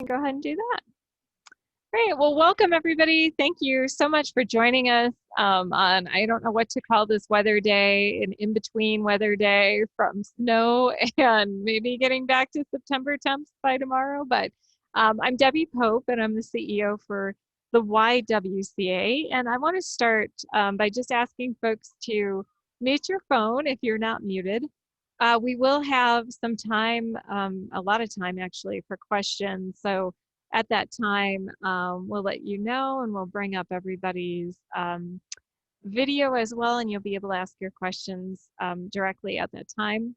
Go ahead and do that. Great. Well, welcome everybody. Thank you so much for joining us on, I don't know what to call this weather day, an in-between weather day from snow and maybe getting back to September temps by tomorrow. But I'm Debbie Pope and I'm the CEO for the YWCA. And I want to start by just asking folks to mute your phone if you're not muted. We will have some time, a lot of time actually, for questions. So at that time, we'll let you know and we'll bring up everybody's video as well, and you'll be able to ask your questions directly at that time.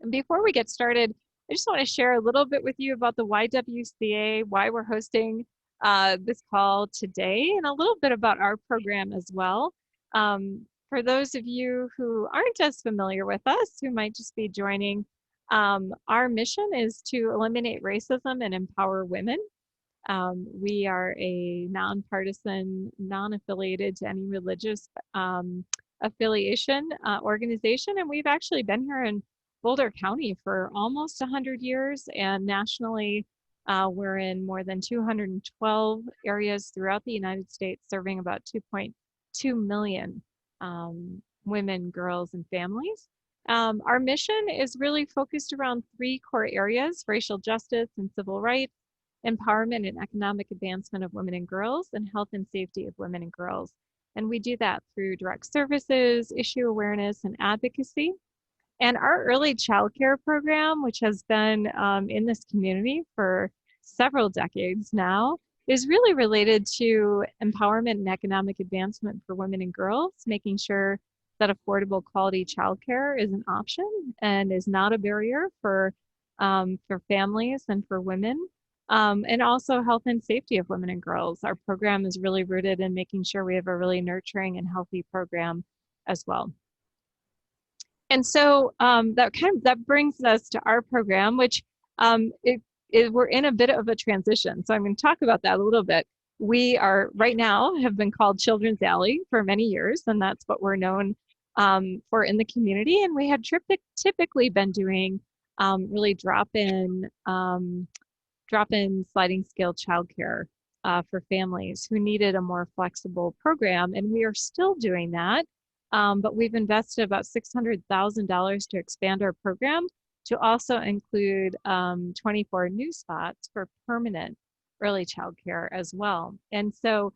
And before we get started, I just want to share a little bit with you about the YWCA, why we're hosting this call today, and a little bit about our program as well. For those of you who aren't as familiar with us, who might just be joining, our mission is to eliminate racism and empower women. We are a nonpartisan, non-affiliated to any religious affiliation organization, and we've actually been here in Boulder County for almost 100 years, and nationally we're in more than 212 areas throughout the United States, serving about 2.2 million women, girls, and families. Our mission is really focused around three core areas: racial justice and civil rights, empowerment and economic advancement of women and girls, and health and safety of women and girls. And we do that through direct services, issue awareness, and advocacy. And our early childcare program, which has been in this community for several decades now, is really related to empowerment and economic advancement for women and girls, making sure that affordable quality childcare is an option and is not a barrier for families and for women. And also health and safety of women and girls. Our program is really rooted in making sure we have a really nurturing and healthy program as well. And so that brings us to our program, which we're in a bit of a transition. So I'm going to talk about that a little bit. We are right now have been called Children's Alley for many years, and that's what we're known for in the community. And we had typically been doing really drop-in sliding scale childcare for families who needed a more flexible program. And we are still doing that, but we've invested about $600,000 to expand our program to also include 24 new spots for permanent early childcare as well. And so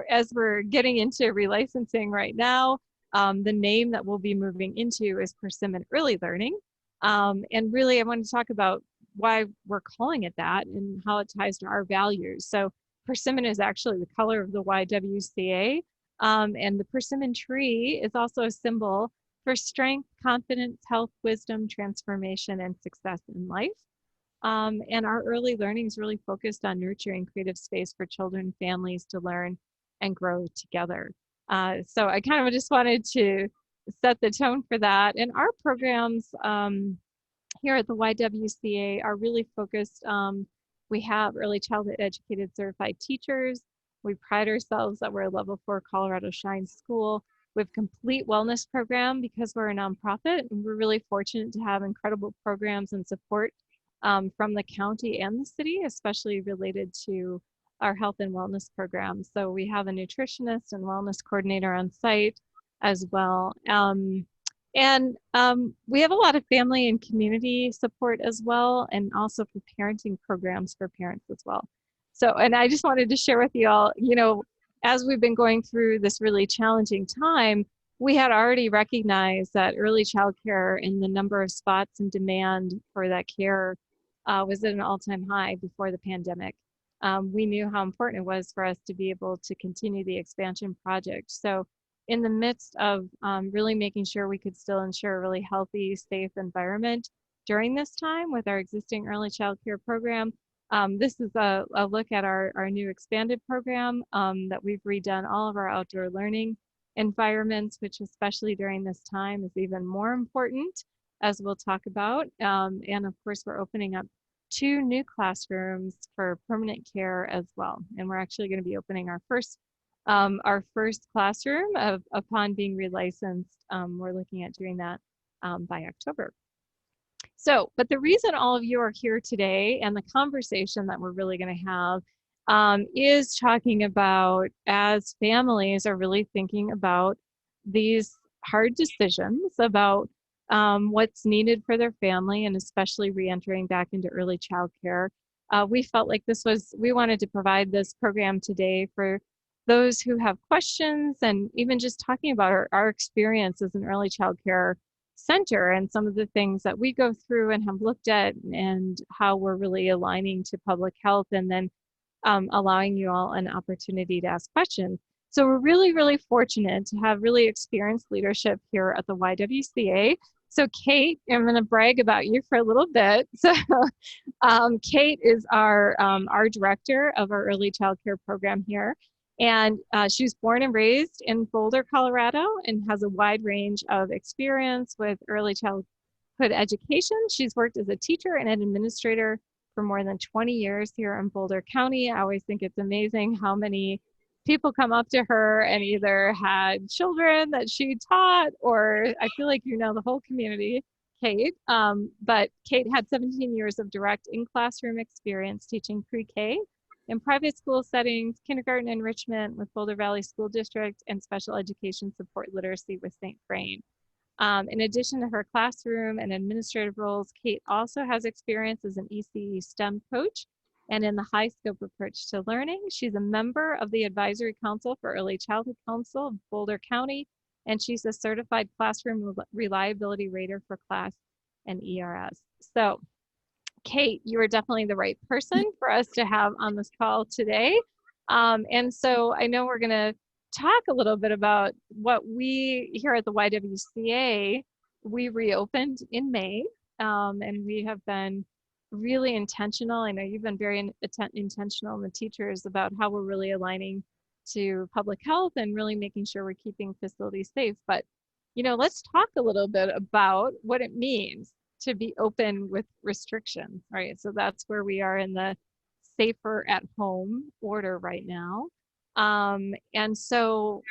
as we're getting into relicensing right now, the name that we'll be moving into is Persimmon Early Learning. And really, I want to talk about why we're calling it that and how it ties to our values. So persimmon is actually the color of the YWCA, and the persimmon tree is also a symbol for strength, confidence, health, wisdom, transformation, and success in life. And our early learning is really focused on nurturing creative space for children and families to learn and grow together. So I kind of just wanted to set the tone for that. And our programs here at the YWCA are really focused. We have early childhood educated certified teachers. We pride ourselves that we're a level 4 Colorado Shine school. We have a complete wellness program because we're a nonprofit, and we're really fortunate to have incredible programs and support from the county and the city, especially related to our health and wellness programs. So we have a nutritionist and wellness coordinator on site as well. And we have a lot of family and community support as well, and also for parenting programs for parents as well. So, and I just wanted to share with you all, as we've been going through this really challenging time, we had already recognized that early childcare and the number of spots and demand for that care was at an all-time high before the pandemic. We knew how important it was for us to be able to continue the expansion project. So in the midst of really making sure we could still ensure a really healthy, safe environment during this time with our existing early child care program, this is a look at our new expanded program that we've redone all of our outdoor learning environments, which especially during this time is even more important, as we'll talk about. And of course, we're opening up 2 new classrooms for permanent care as well. And we're actually going to be opening our first classroom upon being relicensed. We're looking at doing that by October. But the reason all of you are here today and the conversation that we're really going to have is talking about, as families are really thinking about these hard decisions about what's needed for their family, and especially reentering back into early childcare. We felt like we wanted to provide this program today for those who have questions, and even just talking about our experience as an early childcare center and some of the things that we go through and have looked at, and how we're really aligning to public health, and then allowing you all an opportunity to ask questions. So we're really, really fortunate to have really experienced leadership here at the YWCA. So Kate, I'm going to brag about you for a little bit. So Kate is our director of our early child care program here. And she was born and raised in Boulder, Colorado, and has a wide range of experience with early childhood education. She's worked as a teacher and an administrator for more than 20 years here in Boulder County. I always think it's amazing how many people come up to her and either had children that she taught, or I feel like you know the whole community, Kate. But Kate had 17 years of direct in-classroom experience teaching pre-K in private school settings, kindergarten enrichment with Boulder Valley School District, and special education support literacy with St. Vrain. In addition to her classroom and administrative roles, Kate also has experience as an ECE STEM coach and in the high scope approach to learning. She's a member of the Advisory Council for Early Childhood Council of Boulder County, and she's a certified classroom reliability rater for CLASS and ERS. So Kate, you are definitely the right person for us to have on this call today. And so I know we're going to talk a little bit about what we here at the YWCA, we reopened in May, and we have been really intentional. I know you've been very intentional in the teachers about how we're really aligning to public health and really making sure we're keeping facilities safe. But, you know, let's talk a little bit about what it means to be open with restrictions, right? So that's where we are in the safer at home order right now. And so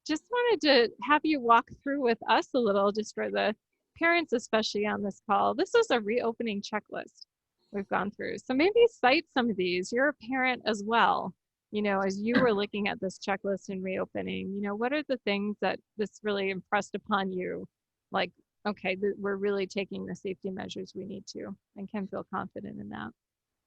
just wanted to have you walk through with us a little, just for the parents, especially on this call. This is a reopening checklist we've gone through. So maybe cite some of these. You're a parent as well. You know, as you were looking at this checklist and reopening, you know, what are the things that this really impressed upon you? Like, okay, we're really taking the safety measures we need to, and can feel confident in that.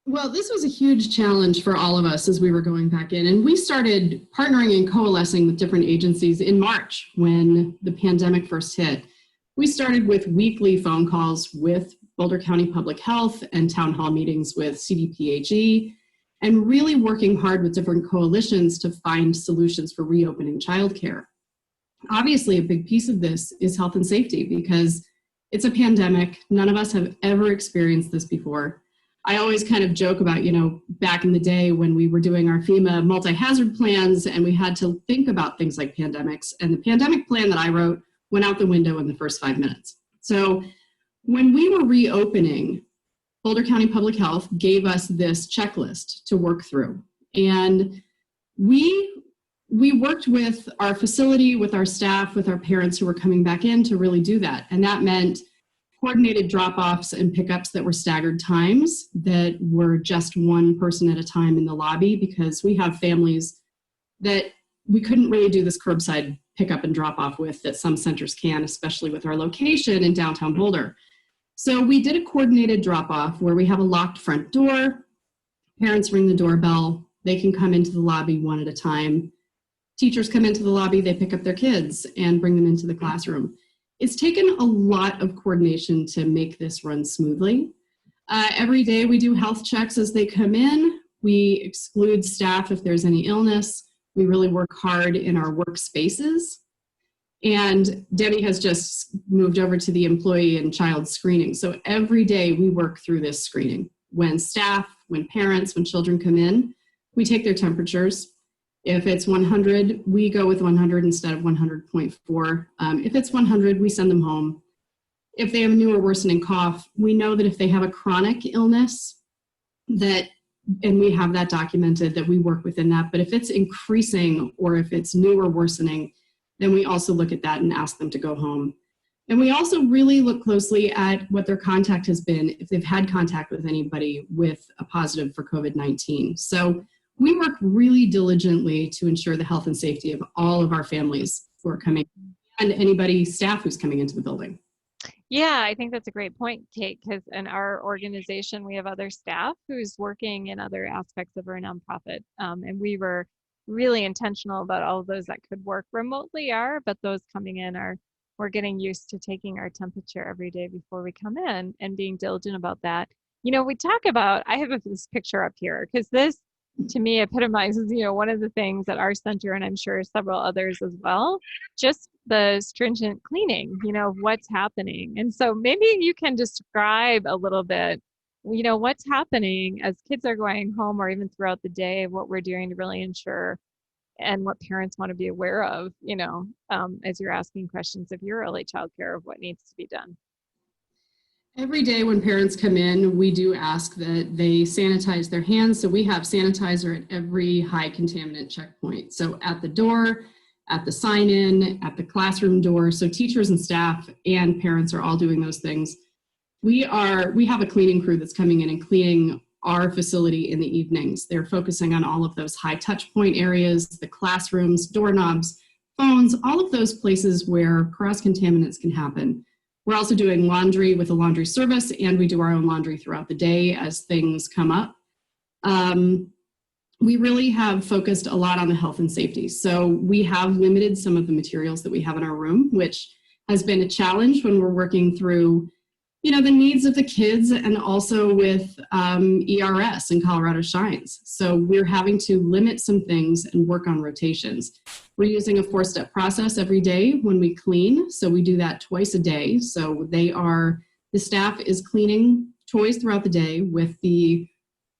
Well, this was a huge challenge for all of us as we were going back in, and we started partnering and coalescing with different agencies in March when the pandemic first hit. We started with weekly phone calls with Boulder County Public Health and town hall meetings with CDPHE, and really working hard with different coalitions to find solutions for reopening childcare. Obviously, a big piece of this is health and safety, because it's a pandemic. None of us have ever experienced this before. I always kind of joke about, you know, back in the day when we were doing our FEMA multi-hazard plans and we had to think about things like pandemics, and the pandemic plan that I wrote went out the window in the first 5 minutes. So when we were reopening, Boulder County Public Health gave us this checklist to work through. And we worked with our facility, with our staff, with our parents who were coming back in to really do that. And that meant coordinated drop-offs and pickups that were staggered times, that were just one person at a time in the lobby, because we have families that we couldn't really do this curbside pickup and drop-off with that some centers can, especially with our location in downtown Boulder. So we did a coordinated drop-off where we have a locked front door. Parents ring the doorbell. They can come into the lobby one at a time. Teachers come into the lobby, they pick up their kids and bring them into the classroom. It's taken a lot of coordination to make this run smoothly. Every day we do health checks as they come in. We exclude staff if there's any illness. We really work hard in our workspaces. And Debbie has just moved over to the employee and child screening. So every day we work through this screening. When staff, when parents, when children come in, we take their temperatures. If it's 100, we go with 100 instead of 100.4. If it's 100, we send them home. If they have a new or worsening cough, we know that if they have a chronic illness, and we have that documented, that we work within that. But if it's increasing or if it's new or worsening, then we also look at that and ask them to go home. And we also really look closely at what their contact has been, if they've had contact with anybody with a positive for COVID-19. So we work really diligently to ensure the health and safety of all of our families who are coming and anybody, staff who's coming into the building. Yeah, I think that's a great point, Kate, because in our organization, we have other staff who's working in other aspects of our nonprofit. And we were really intentional about all of those that could work remotely but those coming in we're getting used to taking our temperature every day before we come in and being diligent about that. We talk about, I have this picture up here because this to me epitomizes, one of the things at our center, and I'm sure several others as well, just the stringent cleaning, of what's happening. And so maybe you can describe a little bit, what's happening as kids are going home or even throughout the day, what we're doing to really ensure and what parents want to be aware of, as you're asking questions of your early child care of what needs to be done. Every day when parents come in, we do ask that they sanitize their hands. So we have sanitizer at every high contaminant checkpoint. So at the door, at the sign-in, at the classroom door. So teachers and staff and parents are all doing those things. We have a cleaning crew that's coming in and cleaning our facility in the evenings. They're focusing on all of those high touch point areas, the classrooms, doorknobs, phones, all of those places where cross-contaminants can happen. We're also doing laundry with a laundry service, and we do our own laundry throughout the day as things come up. We really have focused a lot on the health and safety. So we have limited some of the materials that we have in our room, which has been a challenge when we're working through, the needs of the kids and also with ERS and Colorado Shines. So we're having to limit some things and work on rotations. We're using a 4-step process every day when we clean. So we do that twice a day. So the staff is cleaning toys throughout the day with the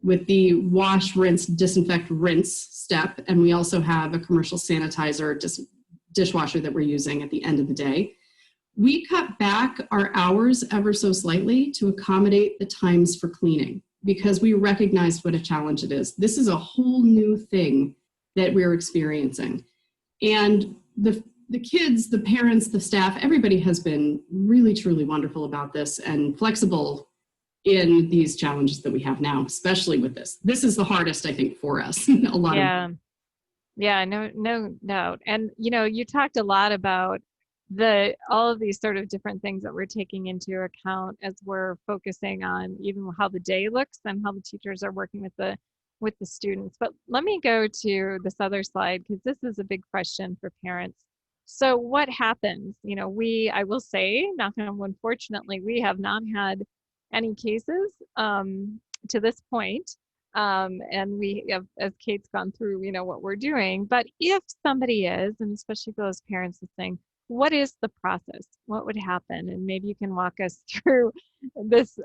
wash, rinse, disinfect, rinse step. And we also have a commercial sanitizer dishwasher that we're using at the end of the day. We cut back our hours ever so slightly to accommodate the times for cleaning because we recognized what a challenge it is. This is a whole new thing that we're experiencing. And the kids, the parents, the staff, everybody has been really, truly wonderful about this and flexible in these challenges that we have now, especially with this. This is the hardest, I think, for us. Yeah, no doubt. And, you talked a lot about all of these sort of different things that we're taking into account as we're focusing on even how the day looks and how the teachers are working with the students. But let me go to this other slide because this is a big question for parents. So what happens? I will say, knock on wood, unfortunately, we have not had any cases to this point. And we have, as Kate's gone through, what we're doing. But if somebody is, and especially for those parents listening, what is the process? What would happen? And maybe you can walk us through this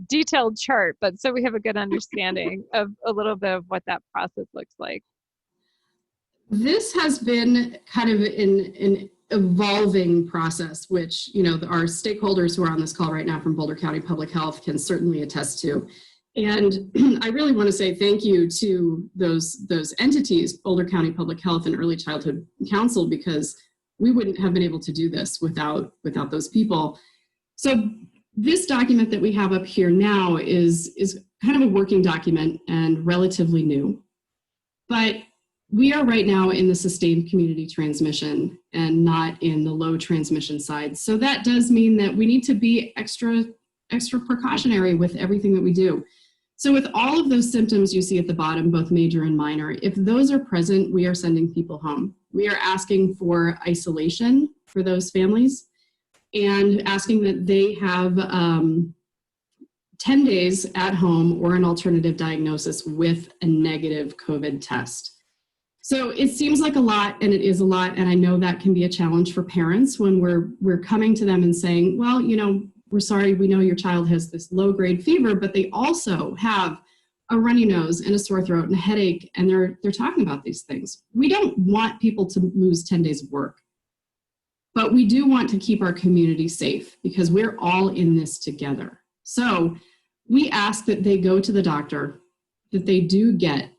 detailed chart, but so we have a good understanding of a little bit of what that process looks like. This has been kind of an evolving process, which, our stakeholders who are on this call right now from Boulder County Public Health can certainly attest to. And I really want to say thank you to those entities, Boulder County Public Health and Early Childhood Council, because we wouldn't have been able to do this without those people. So this document that we have up here now is kind of a working document and relatively new. But we are right now in the sustained community transmission and not in the low transmission side. So that does mean that we need to be extra precautionary with everything that we do. So with all of those symptoms you see at the bottom, both major and minor, if those are present, we are sending people home. We are asking for isolation for those families and asking that they have 10 days at home or an alternative diagnosis with a negative COVID test. So it seems like a lot, and it is a lot, and I know that can be a challenge for parents when we're coming to them and saying, well, we're sorry, we know your child has this low-grade fever, but they also have a runny nose and a sore throat and a headache, and they're talking about these things. We don't want people to lose 10 days of work, but we do want to keep our community safe because we're all in this together. So we ask that they go to the doctor, that they do get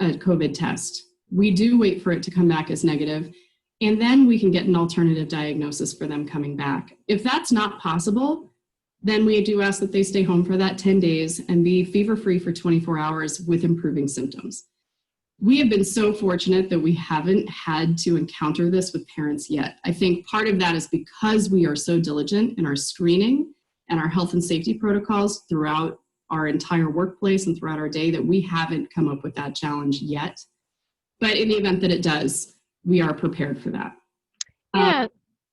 a COVID test. We do wait for it to come back as negative. and then we can get an alternative diagnosis for them coming back. If that's not possible, then we do ask that they stay home for that 10 days and be fever-free for 24 hours with improving symptoms. We have been so fortunate that we haven't had to encounter this with parents yet. I think part of that is because we are so diligent in our screening and our health and safety protocols throughout our entire workplace and throughout our day that we haven't come up with that challenge yet. But in the event that it does, we are prepared for that. Yeah.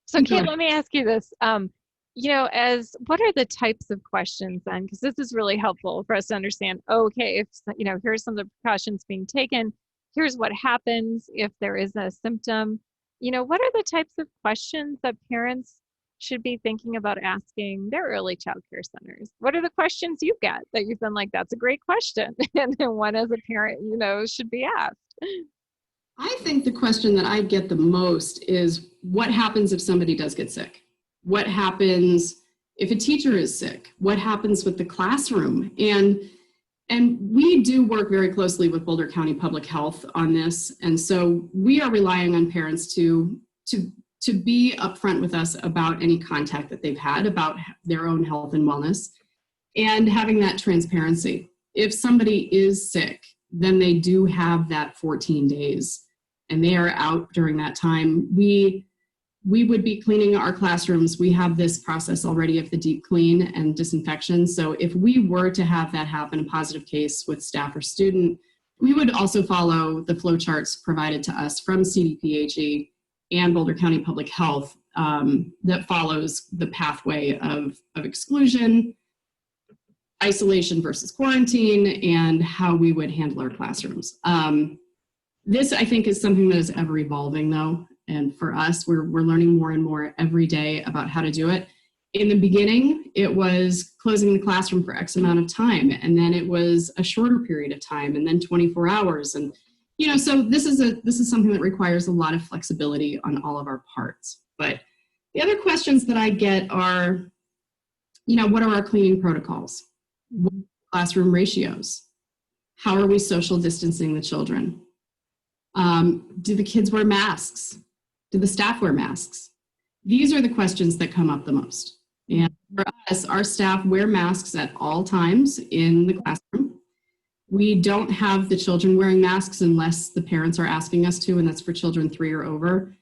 So Go Kate, ahead. let me ask you this. As what are the types of questions then? Because this is really helpful for us to understand, okay, if, here's some of the precautions being taken, here's what happens if there is a symptom. What are the types of questions that parents should be thinking about asking their early child care centers? What are the questions you get that you've been like, that's a great question, and then one as a parent, should be asked? I think the question that I get the most is what happens if somebody does get sick? What happens if a teacher is sick? What happens with the classroom? And we do work very closely with Boulder County Public Health on this. And so we are relying on parents to be upfront with us about any contact that they've had about their own health and wellness and having that transparency. If somebody is sick, then they do have that 14 days and they are out during that time. We would be cleaning our classrooms. We have this process already of the deep clean and disinfection. So if we were to have that happen, a positive case with staff or student, we would also follow the flow charts provided to us from CDPHE and Boulder County Public Health that follows the pathway of exclusion, isolation versus quarantine, and how we would handle our classrooms. This, I think, is something that is ever evolving, though. And for us, we're learning more and more every day about how to do it. In the beginning, it was closing the classroom for X amount of time, and then it was a shorter period of time, and then 24 hours. And so this is something that requires a lot of flexibility on all of our parts. But the other questions that I get are, what are our cleaning protocols? What are classroom ratios? How are we social distancing the children? Do the kids wear masks? Do the staff wear masks? These are the questions that come up the most. And for us, our staff wear masks at all times in the classroom. We don't have the children wearing masks unless the parents are asking us to, and that's for children 3 or over.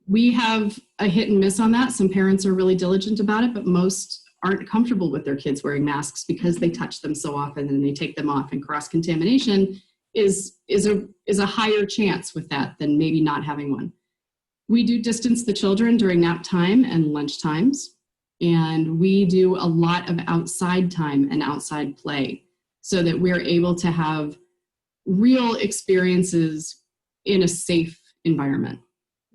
We have a hit and miss on that. Some parents are really diligent about it, but most aren't comfortable with their kids wearing masks because they touch them so often and they take them off, and cross-contamination is a higher chance with that than maybe not having one. We do distance the children during nap time and lunch times, and we do a lot of outside time and outside play so that we're able to have real experiences in a safe environment.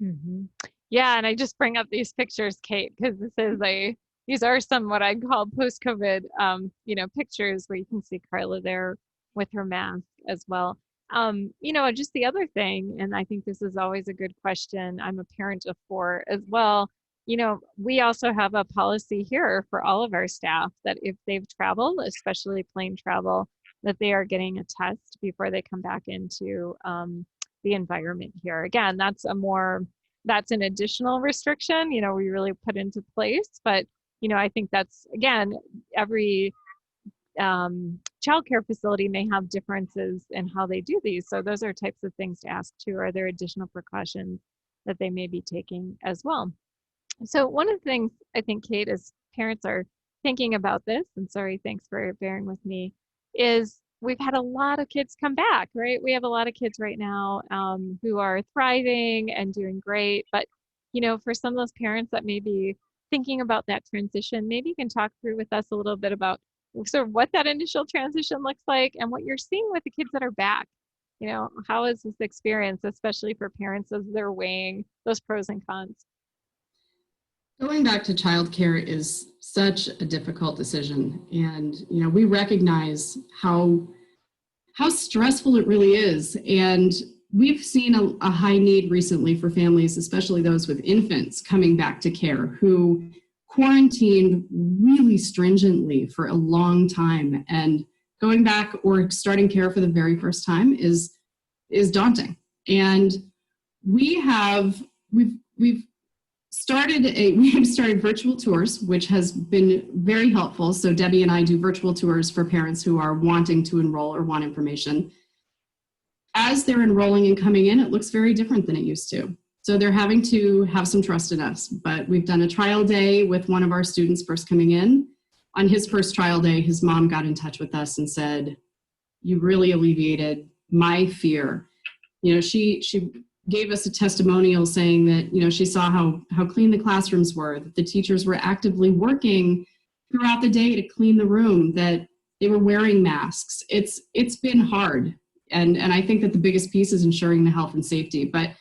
Mm-hmm. Yeah, and I just bring up these pictures, Kate, because these are some what I call post-COVID, pictures where you can see Carla there with her mask as well. Just the other thing, and I think this is always a good question. I'm a parent of 4 as well. We also have a policy here for all of our staff that if they've traveled, especially plane travel, that they are getting a test before they come back into the environment here. Again, that's an additional restriction, we really put into place. But, I think that's, again, every childcare facility may have differences in how they do these. So those are types of things to ask too. Are there additional precautions that they may be taking as well? So one of the things I think, Kate, as parents are thinking about this, and sorry, thanks for bearing with me, is we've had a lot of kids come back, right? We have a lot of kids right now who are thriving and doing great. But, for some of those parents that may be thinking about that transition, maybe you can talk through with us a little bit about sort of what that initial transition looks like and what you're seeing with the kids that are back. How is this experience, especially for parents as they're weighing those pros and cons? Going back to childcare is such a difficult decision. And, we recognize how stressful it really is. And we've seen a high need recently for families, especially those with infants coming back to care, who quarantined really stringently for a long time, and going back or starting care for the very first time is daunting. And we have we've started virtual tours, which has been very helpful. So Debbie and I do virtual tours for parents who are wanting to enroll or want information. As they're enrolling and coming in, it looks very different than it used to. So they're having to have some trust in us. But we've done a trial day with one of our students first coming in. On his first trial day, his mom got in touch with us and said, "You really alleviated my fear." You know, she gave us a testimonial saying that, you know, she saw how clean the classrooms were, that the teachers were actively working throughout the day to clean the room, that they were wearing masks. It's been hard. And I think that the biggest piece is ensuring the health and safety. But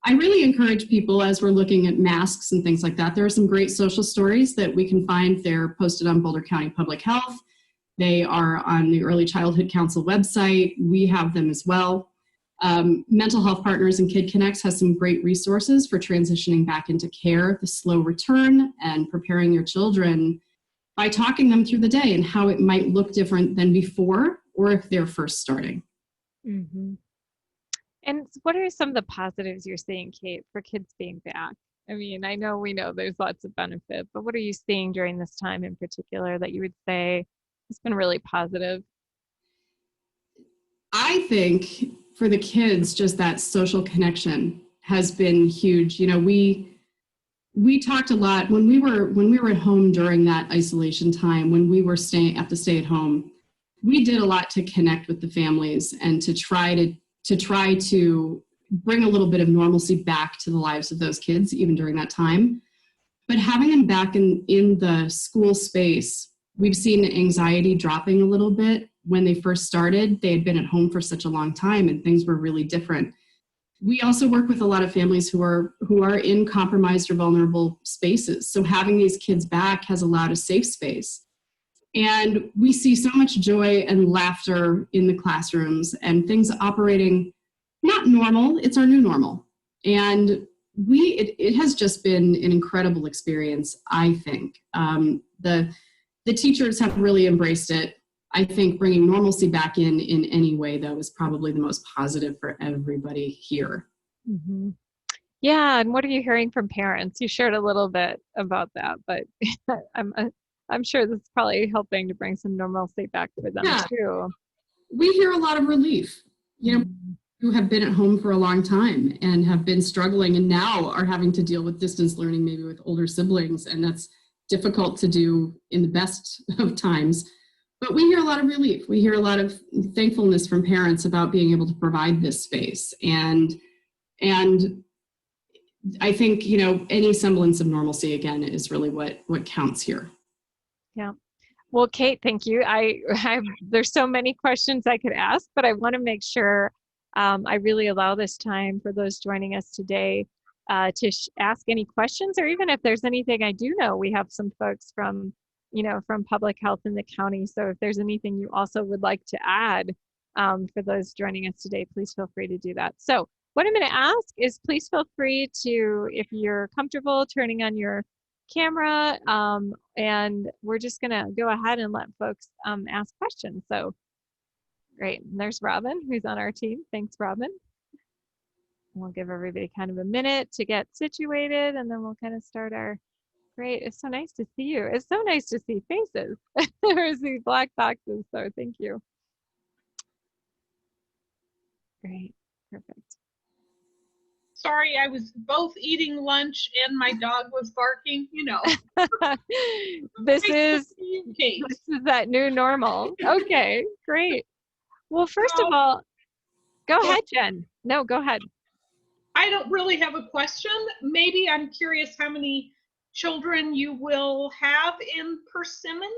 I really encourage people, as we're looking at masks and things like that, there are some great social stories that we can find. They're posted on Boulder County Public Health. They are on the Early Childhood Council website. We have them as well. Mental Health Partners and Kid Connects has some great resources for transitioning back into care, the slow return, and preparing your children by talking them through the day and how it might look different than before or if they're first starting. Mm-hmm. And what are some of the positives you're seeing, Kate, for kids being back? I mean, I know we know there's lots of benefit, but what are you seeing during this time in particular that you would say has been really positive? I think for the kids, just that social connection has been huge. You know, we talked a lot when we were at home during that isolation time, when we were stay at home. We did a lot to connect with the families and to try to bring a little bit of normalcy back to the lives of those kids, even during that time. But having them back in the school space, we've seen anxiety dropping a little bit. When they first started, they had been at home for such a long time and things were really different. We also work with a lot of families who are in compromised or vulnerable spaces. So having these kids back has allowed a safe space. And we see so much joy and laughter in the classrooms and things operating not normal, it's our new normal. And it has just been an incredible experience, I think. The teachers have really embraced it. I think bringing normalcy back in any way, though, is probably the most positive for everybody here. Mm-hmm. Yeah, and what are you hearing from parents? You shared a little bit about that, but I'm sure this is probably helping to bring some normalcy back for them too. We hear a lot of relief. You know, who have been at home for a long time and have been struggling and now are having to deal with distance learning, maybe with older siblings, and that's difficult to do in the best of times. But we hear a lot of relief. We hear a lot of thankfulness from parents about being able to provide this space. And I think, you know, any semblance of normalcy, again, is really what counts here. Yeah. Well, Kate, thank you. There's so many questions I could ask, but I want to make sure I really allow this time for those joining us today to ask any questions, or even if there's anything I do know. We have some folks from public health in the county. So if there's anything you also would like to add for those joining us today, please feel free to do that. So what I'm going to ask is please feel free to, if you're comfortable, turning on your camera, and we're just going to go ahead and let folks ask questions. So great. And there's Robin, who's on our team. Thanks, Robin. We'll give everybody kind of a minute to get situated, and then we'll kind of start our great. It's so nice to see you. It's so nice to see faces. There's these black boxes, so thank you. Great. Perfect. Sorry, I was both eating lunch and my dog was barking, you know. This is that new normal. Okay, great. Well, first of all, go ahead, Jen. No, go ahead. I don't really have a question. Maybe I'm curious how many children you will have in Persimmon.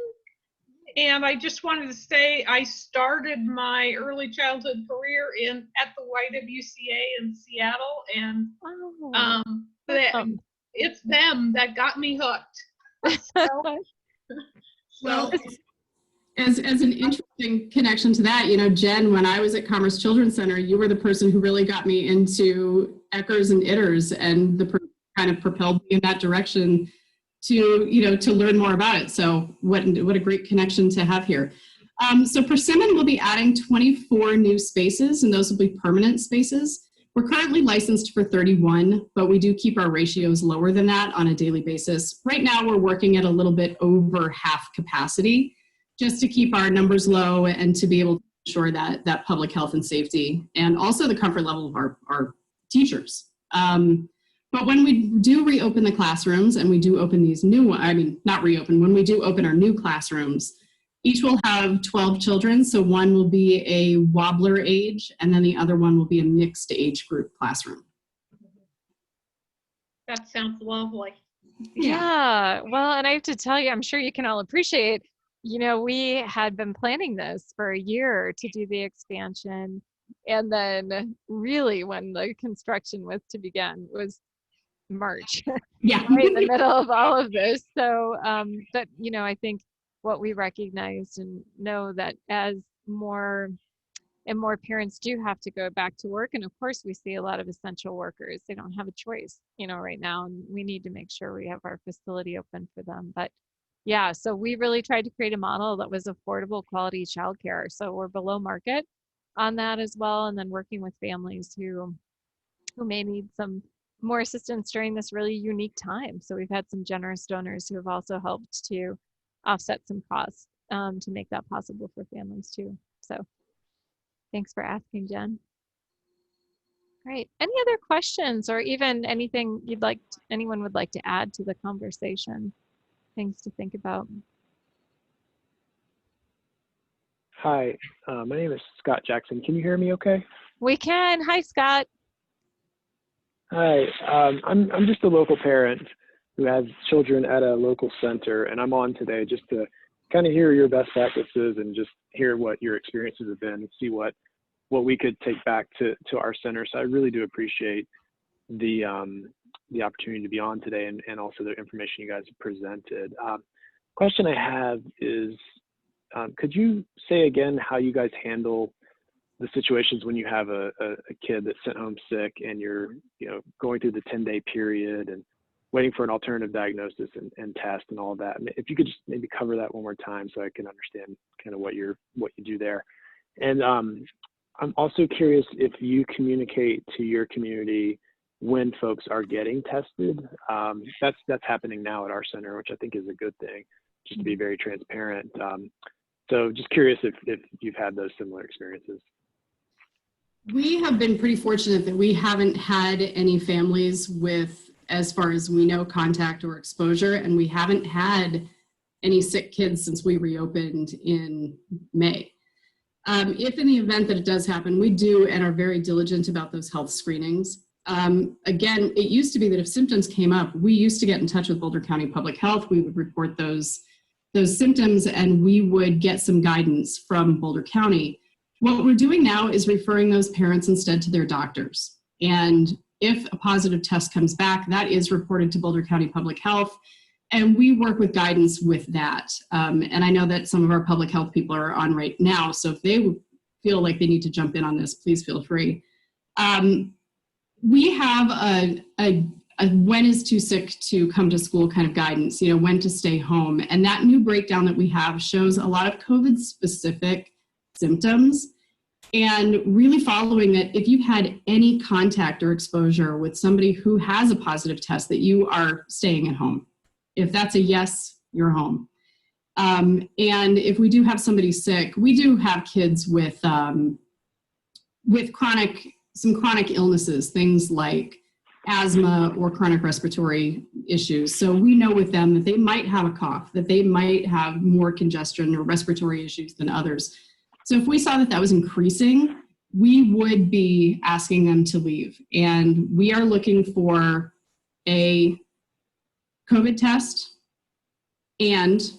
And I just wanted to say I started my early childhood career at the YWCA in Seattle, and it's them that got me hooked. Well, as an interesting connection to that, you know, Jen, when I was at Commerce Children's Center, you were the person who really got me into Eckers and Itters, and the person kind of propelled me in that direction to learn more about it. So what a great connection to have here. So Persimmon will be adding 24 new spaces, and those will be permanent spaces. We're currently licensed for 31, but we do keep our ratios lower than that on a daily basis. Right now, we're working at a little bit over half capacity just to keep our numbers low and to be able to ensure that public health and safety and also the comfort level of our teachers. But when we do reopen the classrooms and we do open these new, not reopen, when we do open our new classrooms, each will have 12 children. So one will be a wobbler age and then the other one will be a mixed age group classroom. That sounds lovely. Yeah. Well, and I have to tell you, I'm sure you can all appreciate, we had been planning this for a year to do the expansion. And then really when the construction was to begin was March, Yeah. right in the middle of all of this. So, but, I think what we recognized and know that as more and more parents do have to go back to work. And of course, we see a lot of essential workers. They don't have a choice, right now. And we need to make sure we have our facility open for them. But yeah, so we really tried to create a model that was affordable quality childcare. So we're below market on that as well. And then working with families who may need some more assistance during this really unique time. So we've had some generous donors who have also helped to offset some costs to make that possible for families too. So thanks for asking, Jen. Great. Any other questions or even anything anyone would like to add to the conversation? Things to think about. Hi, my name is Scott Jackson. Can you hear me okay? We can. Hi, Scott. Hi, I'm just a local parent who has children at a local center, and I'm on today just to kind of hear your best practices and just hear what your experiences have been and see what we could take back to our center. So I really do appreciate the opportunity to be on today and also the information you guys have presented. Question I have is, could you say again how you guys handle the situations when you have a kid that's sent home sick and you're going through the 10-day period and waiting for an alternative diagnosis and test and all of that? And if you could just maybe cover that one more time so I can understand kind of what you do there. And I'm also curious if you communicate to your community when folks are getting tested. That's happening now at our center, which I think is a good thing, just to be very transparent. So just curious if you've had those similar experiences. We have been pretty fortunate that we haven't had any families with, as far as we know, contact or exposure, and we haven't had any sick kids since we reopened in May. If in the event that it does happen, we do and are very diligent about those health screenings. Again, it used to be that if symptoms came up, we used to get in touch with Boulder County Public Health. We would report those symptoms and we would get some guidance from Boulder County. What we're doing now is referring those parents instead to their doctors. And if a positive test comes back, that is reported to Boulder County Public Health, and we work with guidance with that. And I know that some of our public health people are on right now, so if they feel like they need to jump in on this, please feel free. We have a when is too sick to come to school kind of guidance, when to stay home. And that new breakdown that we have shows a lot of COVID-specific symptoms, and really following that if you've had any contact or exposure with somebody who has a positive test, that you are staying at home. If that's a yes, you're home. And if we do have somebody sick, we do have kids with some chronic illnesses, things like asthma or chronic respiratory issues. So we know with them that they might have a cough, that they might have more congestion or respiratory issues than others. So if we saw that was increasing, we would be asking them to leave. And we are looking for a COVID test and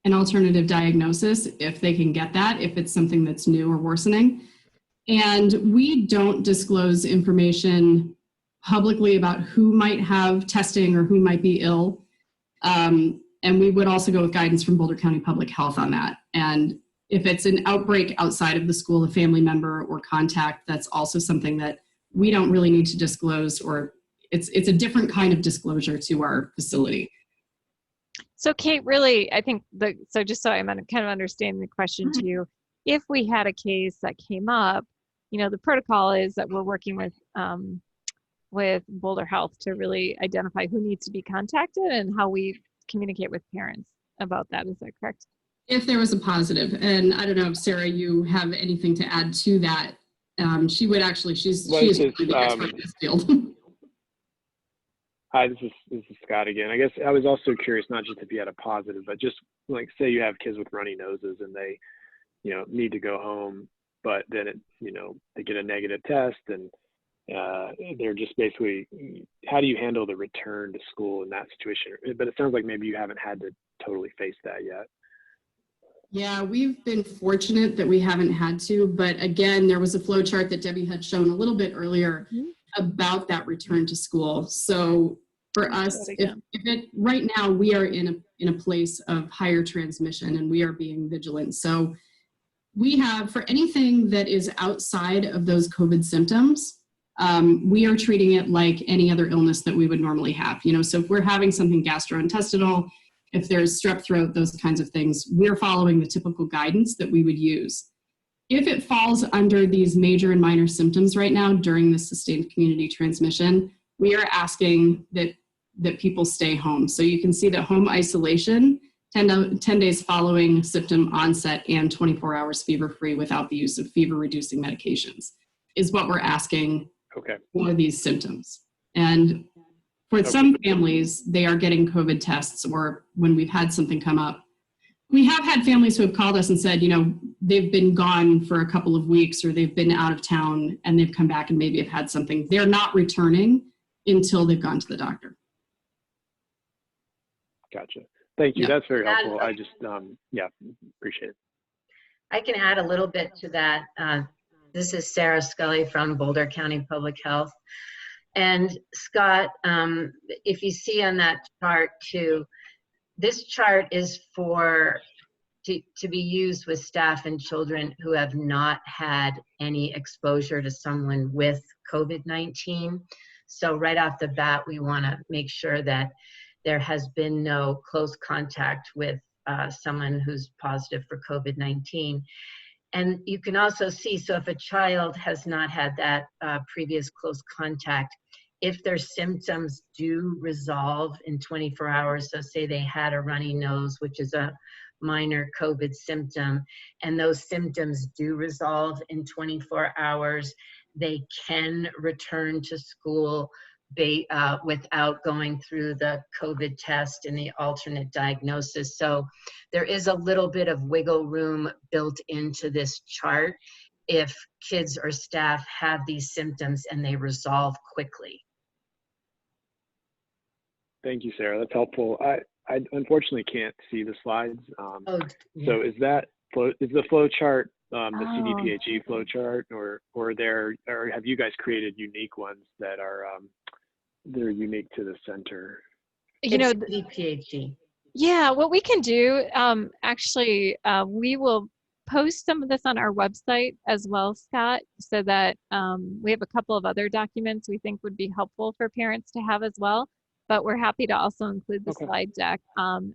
an alternative diagnosis if they can get that, if it's something that's new or worsening. And we don't disclose information publicly about who might have testing or who might be ill. And we would also go with guidance from Boulder County Public Health on that. And if it's an outbreak outside of the school, a family member or contact, that's also something that we don't really need to disclose, or it's a different kind of disclosure to our facility. So Kate, really, I think so just so I'm kind of understanding the question to you, if we had a case that came up the protocol is that we're working with Boulder Health to really identify who needs to be contacted and how we communicate with parents about that. Is that correct? If there was a positive, and I don't know if Sarah, you have anything to add to that. She would actually, she's the expert in this field. Hi, this is Scott again. I guess I was also curious, not just if you had a positive, but just like say you have kids with runny noses and they, need to go home, but then they get a negative test and they're just basically, how do you handle the return to school in that situation? But it sounds like maybe you haven't had to totally face that yet. Yeah, we've been fortunate that we haven't had to, but again, there was a flow chart that Debbie had shown a little bit earlier about that return to school. So for us, if right now we are in a place of higher transmission and we are being vigilant. So we have, for anything that is outside of those COVID symptoms, we are treating it like any other illness that we would normally have. So if we're having something gastrointestinal, if there's strep throat, those kinds of things, we're following the typical guidance that we would use. If it falls under these major and minor symptoms right now during the sustained community transmission, we are asking that people stay home. So you can see that home isolation, 10 days following symptom onset and 24 hours fever-free without the use of fever-reducing medications is what we're asking for these symptoms. And for some families, they are getting COVID tests, or when we've had something come up. We have had families who have called us and said, they've been gone for a couple of weeks or they've been out of town and they've come back and maybe have had something. They're not returning until they've gone to the doctor. Gotcha. Thank you. Yeah. That's very helpful. I just, appreciate it. I can add a little bit to that. This is Sarah Scully from Boulder County Public Health. And Scott, if you see on that chart too, this chart is to be used with staff and children who have not had any exposure to someone with COVID-19. So right off the bat, we want to make sure that there has been no close contact with someone who's positive for COVID-19. And you can also see, so if a child has not had that previous close contact, if their symptoms do resolve in 24 hours, so say they had a runny nose, which is a minor COVID symptom, and those symptoms do resolve in 24 hours, they can return to school without going through the COVID test and the alternate diagnosis. So there is a little bit of wiggle room built into this chart if kids or staff have these symptoms and they resolve quickly. Thank you, Sarah. That's helpful. I unfortunately can't see the slides. So is the flow chart the CDPHE flow chart, or have you guys created unique ones that are they're unique to the center? CDPHE. Yeah, what we can do, actually, we will post some of this on our website as well, Scott, so that we have a couple of other documents we think would be helpful for parents to have as well. But we're happy to also include the slide deck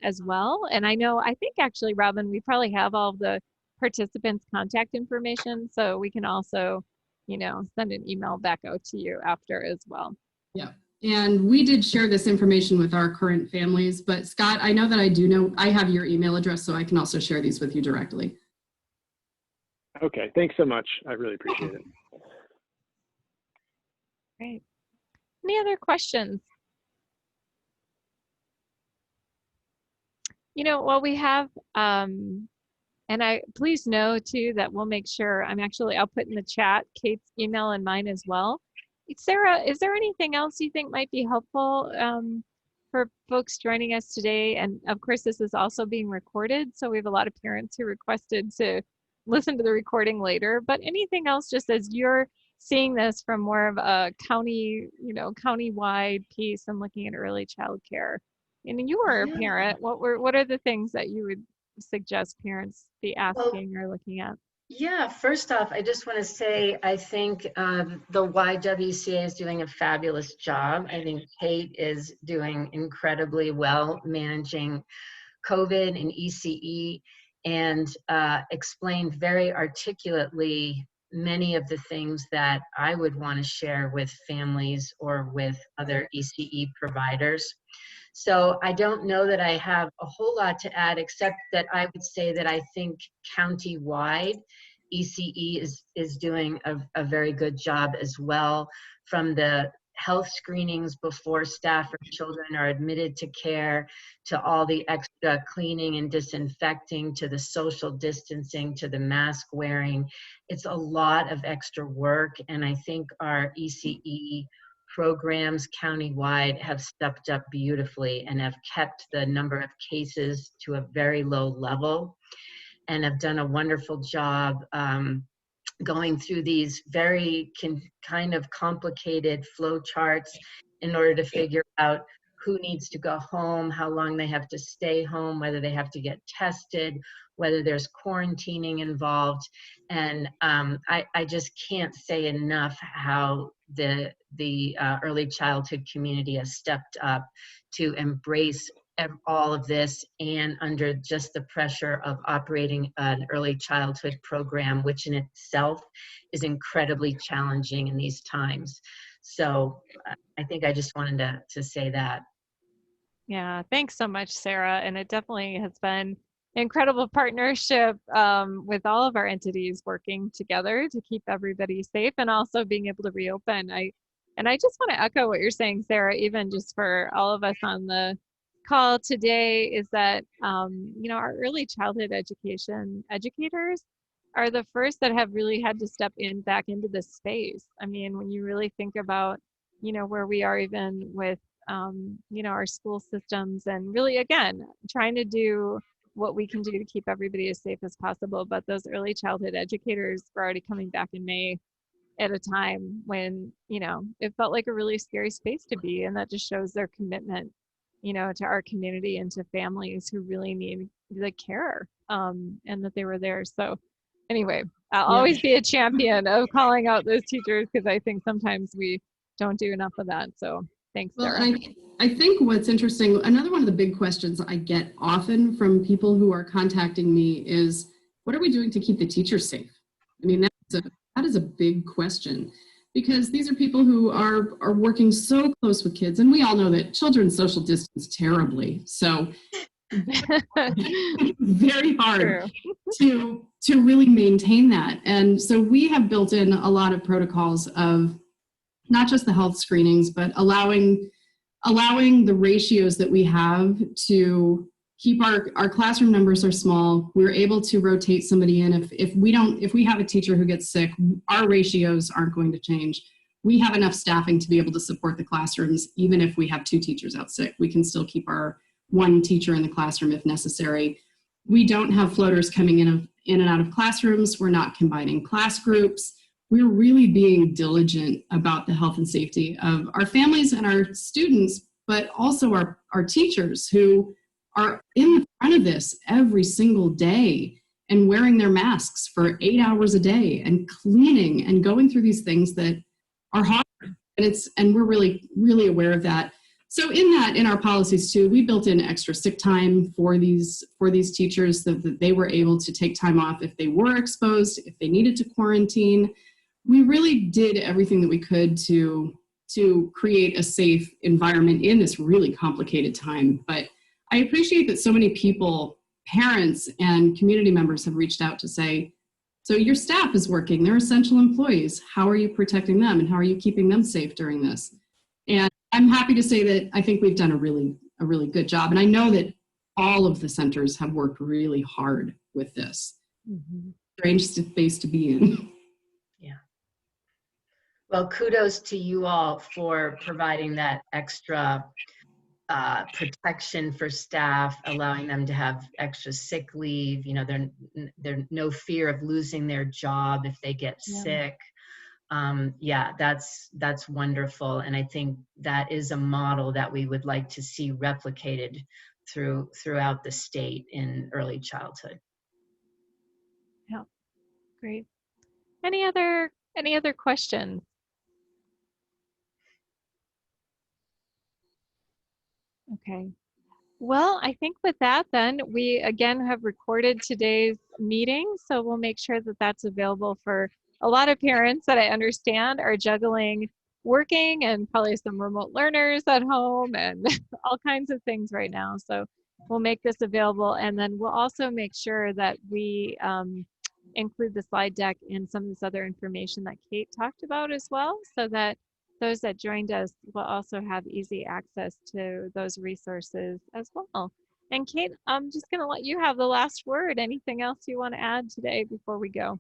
as well. And I think actually, Robin, we probably have all of the participants' contact information, so we can also, send an email back out to you after as well. Yeah. And we did share this information with our current families, but Scott, I know that I have your email address, so I can also share these with you directly. Okay, thanks so much. I really appreciate it. Great. Any other questions? Well, we have, and please know too that we'll make sure, I'll put in the chat Kate's email and mine as well. Sarah, is there anything else you think might be helpful for folks joining us today? And of course, this is also being recorded, so we have a lot of parents who requested to listen to the recording later. But anything else, just as you're seeing this from more of a county, county-wide piece and looking at early child care? And you were a parent. What are the things that you would suggest parents be asking or looking at? Yeah, first off, I just want to say I think the YWCA is doing a fabulous job. I think Kate is doing incredibly well managing COVID and ECE, and explained very articulately many of the things that I would want to share with families or with other ECE providers. So I don't know that I have a whole lot to add, except that I would say that I think county-wide, ECE is doing a very good job as well, from the health screenings before staff or children are admitted to care, to all the extra cleaning and disinfecting, to the social distancing, to the mask wearing. It's a lot of extra work, and I think our ECE programs countywide have stepped up beautifully and have kept the number of cases to a very low level, and have done a wonderful job going through these very kind of complicated flow charts in order to figure out who needs to go home, how long they have to stay home, whether they have to get tested, whether there's quarantining involved. And I just can't say enough how the early childhood community has stepped up to embrace all of this, and under just the pressure of operating an early childhood program, which in itself is incredibly challenging in these times. So I think I just wanted to say that. Yeah, thanks so much, Sarah. And it definitely has been incredible partnership with all of our entities working together to keep everybody safe and also being able to reopen. And I just want to echo what you're saying, Sarah, even just for all of us on the call today, is that our early childhood education educators are the first that have really had to step back into this space. I mean, when you really think about where we are even with our school systems, and really again trying to do what we can do to keep everybody as safe as possible, but those early childhood educators were already coming back in May at a time when it felt like a really scary space to be, and that just shows their commitment to our community and to families who really need the care, and that they were there. So anyway, I'll always be a champion of calling out those teachers, because I think sometimes we don't do enough of that. So thanks, Sarah. Well, I think what's interesting, another one of the big questions I get often from people who are contacting me is, what are we doing to keep the teachers safe? I mean, that is a big question, because these are people who are working so close with kids, and we all know that children social distance terribly. So very hard to really maintain that. And so we have built in a lot of protocols of not just the health screenings, but allowing the ratios that we have to keep our classroom numbers are small. We're able to rotate somebody in. If we have a teacher who gets sick, our ratios aren't going to change. We have enough staffing to be able to support the classrooms. Even if we have 2 teachers out sick, we can still keep our 1 teacher in the classroom if necessary. We don't have floaters coming in and out of classrooms. We're not combining class groups. We're really being diligent about the health and safety of our families and our students, but also our teachers, who are in the front of this every single day and wearing their masks for 8 hours a day and cleaning and going through these things that are hard. And we're really, really aware of that. So in our policies too, we built in extra sick time for these teachers, so that they were able to take time off if they were exposed, if they needed to quarantine. We really did everything that we could to create a safe environment in this really complicated time. But I appreciate that so many people, parents and community members, have reached out to say, so your staff is working, they're essential employees. How are you protecting them, and how are you keeping them safe during this? And I'm happy to say that I think we've done a really good job. And I know that all of the centers have worked really hard with this. Mm-hmm. Strange space to be in. Well, kudos to you all for providing that extra protection for staff, allowing them to have extra sick leave. There's no fear of losing their job if they get sick. That's wonderful. And I think that is a model that we would like to see replicated throughout the state in early childhood. Yeah, great. Any other questions? Okay. Well, I think with that, then we again have recorded today's meeting, so we'll make sure that that's available for a lot of parents that I understand are juggling working and probably some remote learners at home and all kinds of things right now. So we'll make this available, and then we'll also make sure that we include the slide deck and some of this other information that Kate talked about as well, so that those that joined us will also have easy access to those resources as well. And Kate, I'm just going to let you have the last word. Anything else you want to add today before we go?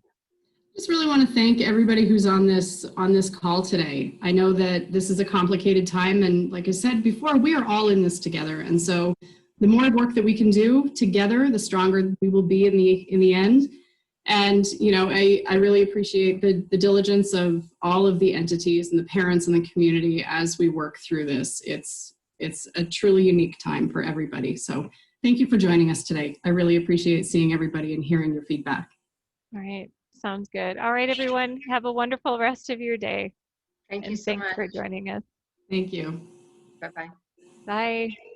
Just really want to thank everybody who's on this call today. I know that this is a complicated time, and like I said before, we are all in this together. And so the more work that we can do together, the stronger we will be in the end. And I really appreciate the diligence of all of the entities and the parents and the community as we work through this. It's a truly unique time for everybody. So thank you for joining us today. I really appreciate seeing everybody and hearing your feedback. All right. Sounds good. All right, everyone. Have a wonderful rest of your day. Thank you And so thanks much. for joining us. Thank you. Bye-bye. Bye.